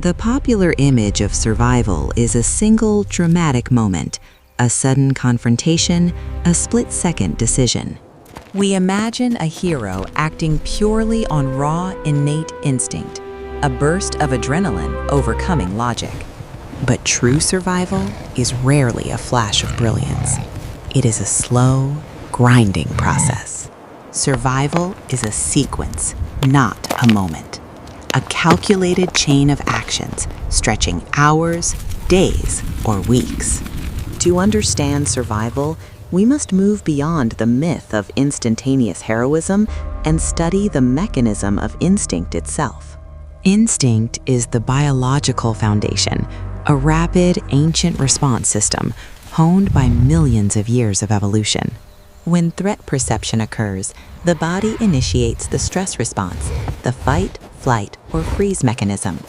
The popular image of survival is a single dramatic moment, a sudden confrontation, a split-second decision. We imagine a hero acting purely on raw, innate instinct, a burst of adrenaline overcoming logic. But true survival is rarely a flash of brilliance. It is a slow, grinding process. Survival is a sequence, not a moment. A calculated chain of actions stretching hours, days, or weeks. To understand survival, we must move beyond the myth of instantaneous heroism and study the mechanism of instinct itself. Instinct is the biological foundation, a rapid, ancient response system honed by millions of years of evolution. When threat perception occurs, the body initiates the stress response, the fight, flight, or freeze mechanism.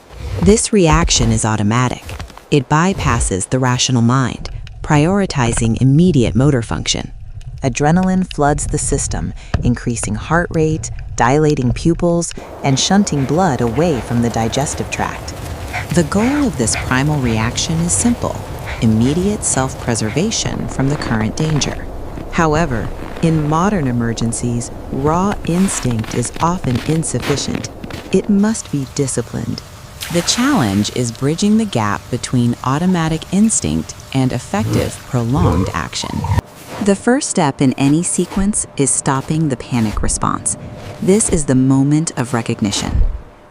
This reaction is automatic. It bypasses the rational mind, prioritizing immediate motor function. Adrenaline floods the system, increasing heart rate, dilating pupils, and shunting blood away from the digestive tract. The goal of this primal reaction is simple: immediate self-preservation from the current danger. However, in modern emergencies, raw instinct is often insufficient. It must be disciplined. The challenge is bridging the gap between automatic instinct and effective, prolonged action. The first step in any sequence is stopping the panic response. This is the moment of recognition.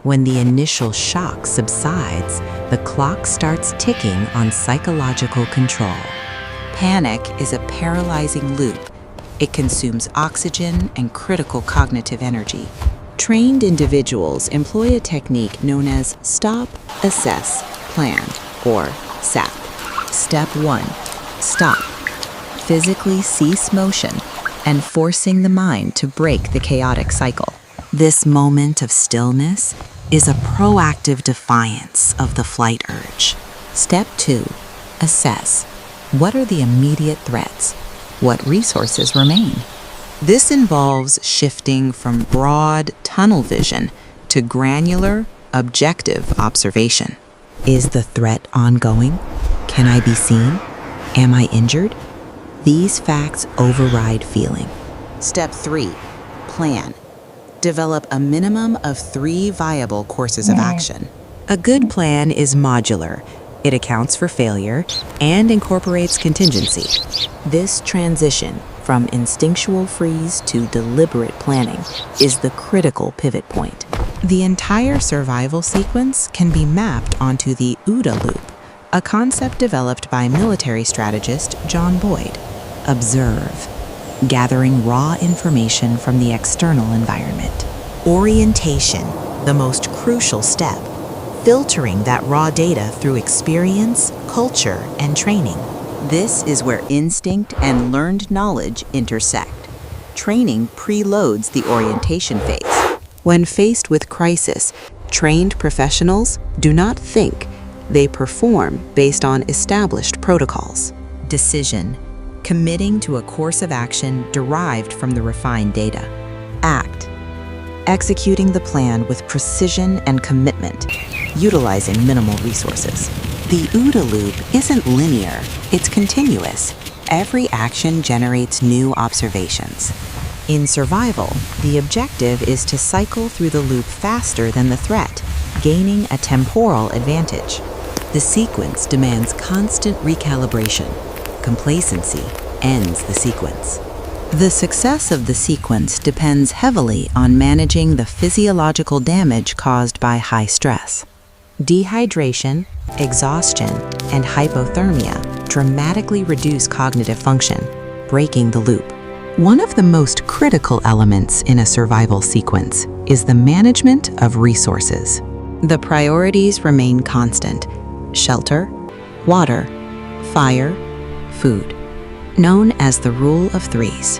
When the initial shock subsides, the clock starts ticking on psychological control. Panic is a paralyzing loop. It consumes oxygen and critical cognitive energy. Trained individuals employ a technique known as Stop, Assess, Plan, or SAP. Step 1. Stop. Physically cease motion and forcing the mind to break the chaotic cycle. This moment of stillness is a proactive defiance of the flight urge. Step 2. Assess. What are the immediate threats? What resources remain? This involves shifting from broad tunnel vision to granular, objective observation. Is the threat ongoing? Can I be seen? Am I injured? These facts override feeling. Step 3. Plan. Develop a minimum of 3 viable courses of action. A good plan is modular. It accounts for failure and incorporates contingency. This transition from instinctual freeze to deliberate planning is the critical pivot point. The entire survival sequence can be mapped onto the OODA loop, a concept developed by military strategist John Boyd. Observe, gathering raw information from the external environment. Orientation, the most crucial step, filtering that raw data through experience, culture, and training. This is where instinct and learned knowledge intersect. Training preloads the orientation phase. When faced with crisis, trained professionals do not think, they perform based on established protocols. Decision, committing to a course of action derived from the refined data. Act, executing the plan with precision and commitment, utilizing minimal resources. The OODA loop isn't linear, it's continuous. Every action generates new observations. In survival, the objective is to cycle through the loop faster than the threat, gaining a temporal advantage. The sequence demands constant recalibration. Complacency ends the sequence. The success of the sequence depends heavily on managing the physiological damage caused by high stress. Dehydration, exhaustion, and hypothermia dramatically reduce cognitive function, breaking the loop. One of the most critical elements in a survival sequence is the management of resources. The priorities remain constant: shelter, water, fire, food. Known as the rule of threes.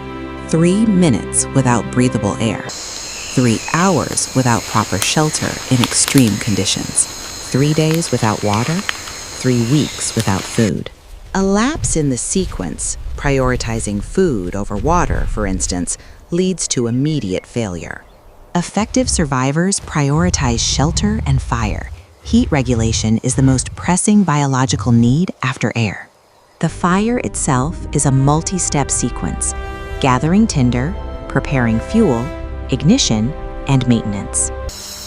3 minutes without breathable air. 3 hours without proper shelter in extreme conditions. 3 days without water, 3 weeks without food. A lapse in the sequence, prioritizing food over water, for instance, leads to immediate failure. Effective survivors prioritize shelter and fire, Heat regulation is the most pressing biological need after air. The fire itself is a multi-step sequence: gathering tinder, preparing fuel, ignition, and maintenance.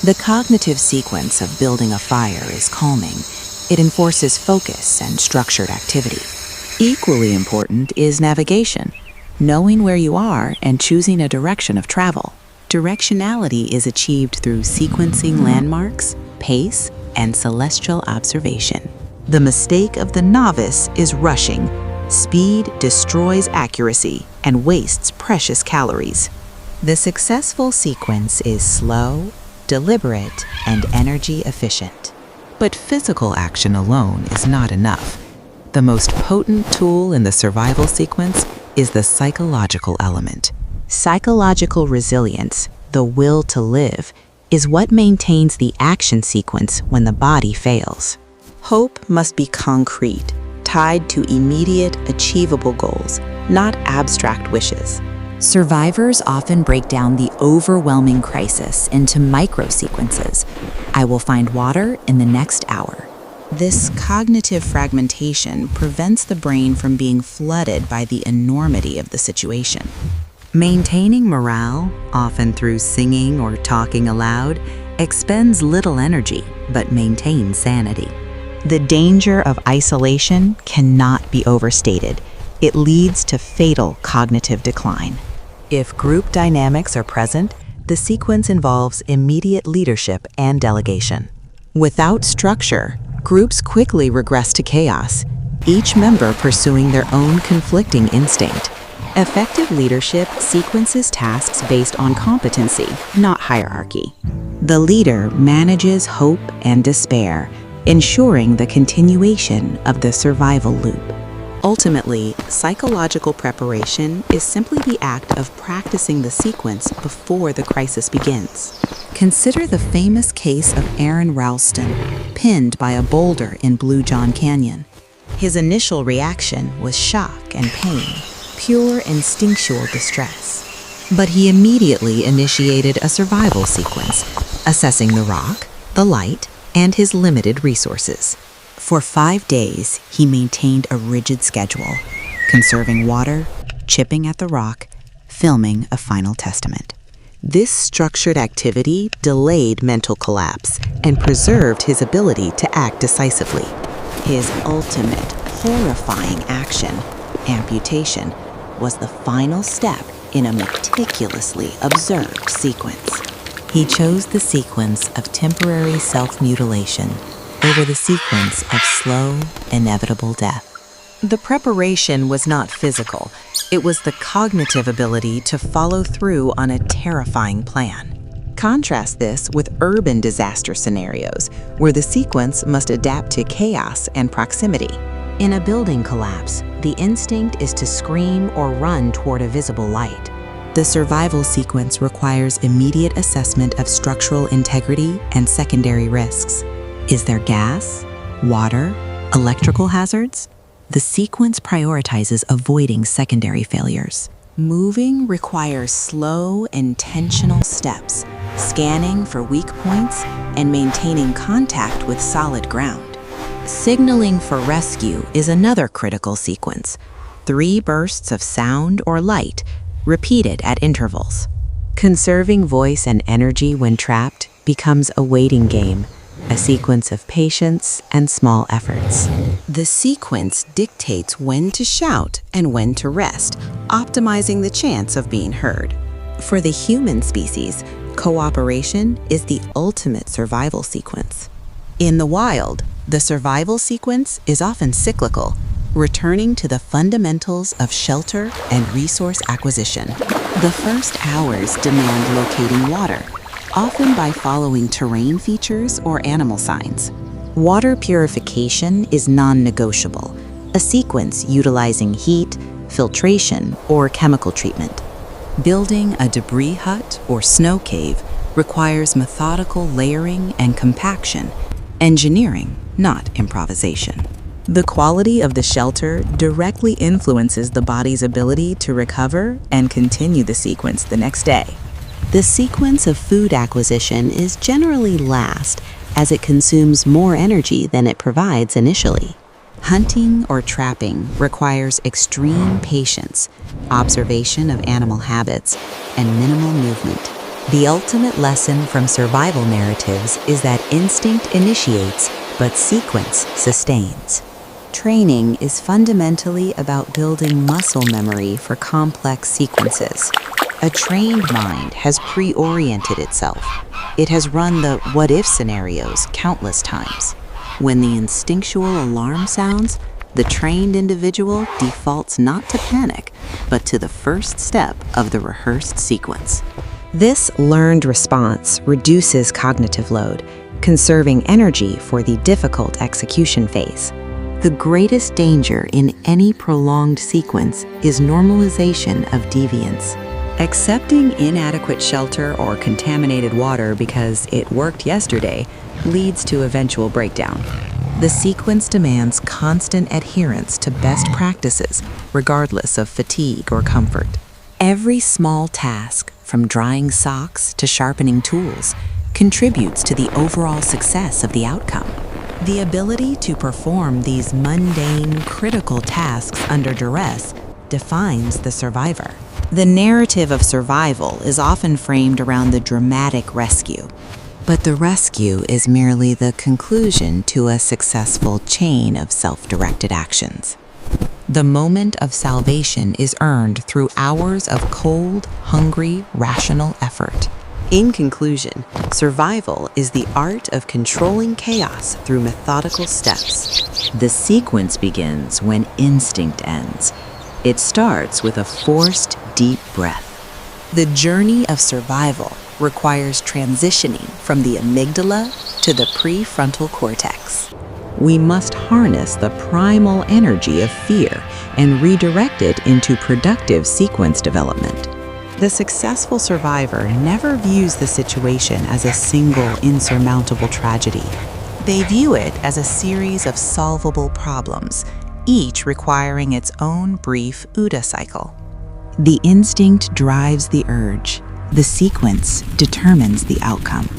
The cognitive sequence of building a fire is calming. It enforces focus and structured activity. Equally important is navigation, knowing where you are and choosing a direction of travel. Directionality is achieved through sequencing landmarks, pace, and celestial observation. The mistake of the novice is rushing. Speed destroys accuracy and wastes precious calories. The successful sequence is slow, deliberate, and energy efficient. But physical action alone is not enough. The most potent tool in the survival sequence is the psychological element. Psychological resilience, the will to live, is what maintains the action sequence when the body fails. Hope must be concrete, tied to immediate, achievable goals, not abstract wishes. Survivors often break down the overwhelming crisis into micro-sequences. I will find water in the next hour. This cognitive fragmentation prevents the brain from being flooded by the enormity of the situation. Maintaining morale, often through singing or talking aloud, expends little energy but maintains sanity. The danger of isolation cannot be overstated. It leads to fatal cognitive decline. If group dynamics are present, the sequence involves immediate leadership and delegation. Without structure, groups quickly regress to chaos, each member pursuing their own conflicting instinct. Effective leadership sequences tasks based on competency, not hierarchy. The leader manages hope and despair, ensuring the continuation of the survival loop. Ultimately, psychological preparation is simply the act of practicing the sequence before the crisis begins. Consider the famous case of Aaron Ralston, pinned by a boulder in Blue John Canyon. His initial reaction was shock and pain, pure instinctual distress. But he immediately initiated a survival sequence, assessing the rock, the light, and his limited resources. For 5 days, he maintained a rigid schedule, conserving water, chipping at the rock, filming a final testament. This structured activity delayed mental collapse and preserved his ability to act decisively. His ultimate, horrifying action, amputation, was the final step in a meticulously observed sequence. He chose the sequence of temporary self-mutilation over the sequence of slow, inevitable death. The preparation was not physical. It was the cognitive ability to follow through on a terrifying plan. Contrast this with urban disaster scenarios, where the sequence must adapt to chaos and proximity. In a building collapse, the instinct is to scream or run toward a visible light. The survival sequence requires immediate assessment of structural integrity and secondary risks. Is there gas, water, electrical hazards? The sequence prioritizes avoiding secondary failures. Moving requires slow, intentional steps, scanning for weak points and maintaining contact with solid ground. Signaling for rescue is another critical sequence. 3 bursts of sound or light, repeated at intervals. Conserving voice and energy when trapped becomes a waiting game, a sequence of patience and small efforts. The sequence dictates when to shout and when to rest, optimizing the chance of being heard. For the human species, cooperation is the ultimate survival sequence. In the wild, the survival sequence is often cyclical, returning to the fundamentals of shelter and resource acquisition. The first hours demand locating water, often by following terrain features or animal signs. Water purification is non-negotiable, a sequence utilizing heat, filtration, or chemical treatment. Building a debris hut or snow cave requires methodical layering and compaction, engineering, not improvisation. The quality of the shelter directly influences the body's ability to recover and continue the sequence the next day. The sequence of food acquisition is generally last, as it consumes more energy than it provides initially. Hunting or trapping requires extreme patience, observation of animal habits, and minimal movement. The ultimate lesson from survival narratives is that instinct initiates, but sequence sustains. Training is fundamentally about building muscle memory for complex sequences. A trained mind has pre-oriented itself. It has run the what-if scenarios countless times. When the instinctual alarm sounds, the trained individual defaults not to panic, but to the first step of the rehearsed sequence. This learned response reduces cognitive load, conserving energy for the difficult execution phase. The greatest danger in any prolonged sequence is normalization of deviance. Accepting inadequate shelter or contaminated water because it worked yesterday leads to eventual breakdown. The sequence demands constant adherence to best practices, regardless of fatigue or comfort. Every small task, from drying socks to sharpening tools, contributes to the overall success of the outcome. The ability to perform these mundane, critical tasks under duress defines the survivor. The narrative of survival is often framed around the dramatic rescue, but the rescue is merely the conclusion to a successful chain of self-directed actions. The moment of salvation is earned through hours of cold, hungry, rational effort. In conclusion, survival is the art of controlling chaos through methodical steps. The sequence begins when instinct ends. It starts with a forced, deep breath. The journey of survival requires transitioning from the amygdala to the prefrontal cortex. We must harness the primal energy of fear and redirect it into productive sequence development. The successful survivor never views the situation as a single insurmountable tragedy. They view it as a series of solvable problems, each requiring its own brief OODA cycle. The instinct drives the urge. The sequence determines the outcome.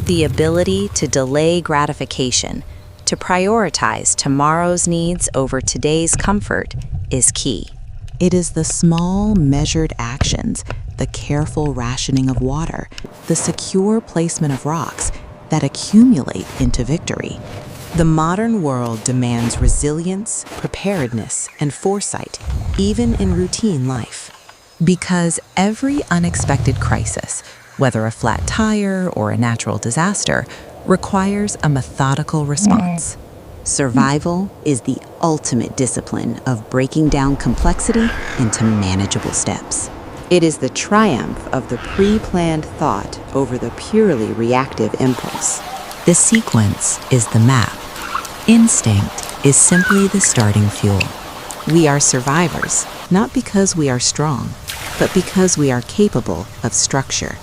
The ability to delay gratification, to prioritize tomorrow's needs over today's comfort, is key. It is the small, measured actions, the careful rationing of water, the secure placement of rocks that accumulate into victory. The modern world demands resilience, preparedness, and foresight, even in routine life. Because every unexpected crisis, whether a flat tire or a natural disaster, requires a methodical response. Survival is the ultimate discipline of breaking down complexity into manageable steps. It is the triumph of the pre-planned thought over the purely reactive impulse. The sequence is the map. Instinct is simply the starting fuel. We are survivors, not because we are strong, but because we are capable of structure.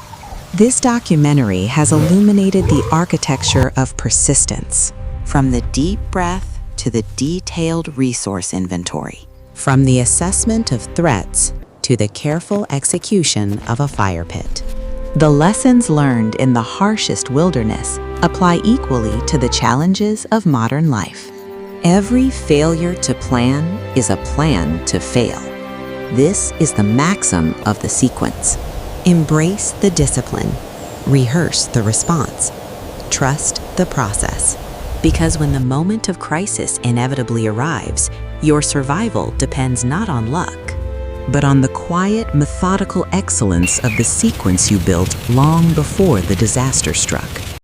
This documentary has illuminated the architecture of persistence, from the deep breath to the detailed resource inventory, from the assessment of threats to the careful execution of a fire pit. The lessons learned in the harshest wilderness apply equally to the challenges of modern life. Every failure to plan is a plan to fail. This is the maxim of the sequence. Embrace the discipline. Rehearse the response. Trust the process. Because when the moment of crisis inevitably arrives, your survival depends not on luck, but on the quiet, methodical excellence of the sequence you built long before the disaster struck.